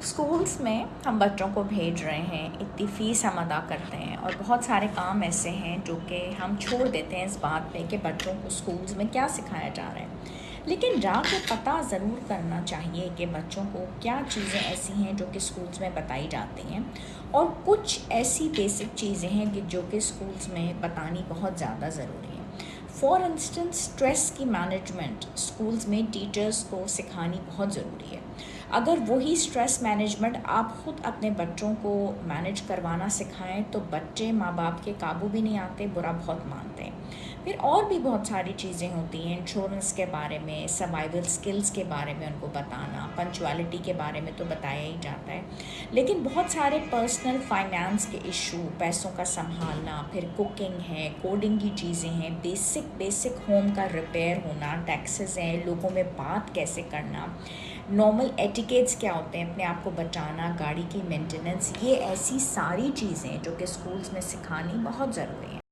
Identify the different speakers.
Speaker 1: Schools में हम बच्चों को भेज रहे हैं, इतनी फ़ीस हम अदा करते हैं और बहुत सारे काम ऐसे हैं जो कि हम छोड़ देते हैं इस बात पे कि बच्चों को स्कूल्स में क्या सिखाया जा रहा है। लेकिन जाके पता ज़रूर करना चाहिए कि बच्चों को क्या चीज़ें ऐसी हैं जो कि स्कूल्स में बताई जाती हैं और कुछ ऐसी बेसिक चीज़ें हैं कि जो कि स्कूल्स में बतानी बहुत ज़्यादा ज़रूरी है। फॉर इंस्टेंस स्ट्रेस की मैनेजमेंट स्कूल्स में टीचर्स को सिखानी बहुत ज़रूरी है। अगर वही स्ट्रेस मैनेजमेंट आप ख़ुद अपने बच्चों को मैनेज करवाना सिखाएं तो बच्चे माँ बाप के काबू भी नहीं आते, बुरा बहुत मानते हैं। फिर और भी बहुत सारी चीज़ें होती हैं, इंश्योरेंस के बारे में, सर्वाइवल स्किल्स के बारे में उनको बताना, पंचुअलिटी के बारे में तो बताया ही जाता है, लेकिन बहुत सारे पर्सनल फाइनेंस के इशू, पैसों का संभालना, फिर कुकिंग है, कोडिंग की चीज़ें हैं, बेसिक होम का रिपेयर होना, टैक्सेस हैं, लोगों में बात कैसे करना, नॉर्मल एटिकेट्स क्या होते हैं, अपने आप को बचाना, गाड़ी की मेंटेनेंस, ये ऐसी सारी चीज़ें जो कि स्कूल्स में सिखानी बहुत ज़रूरी है।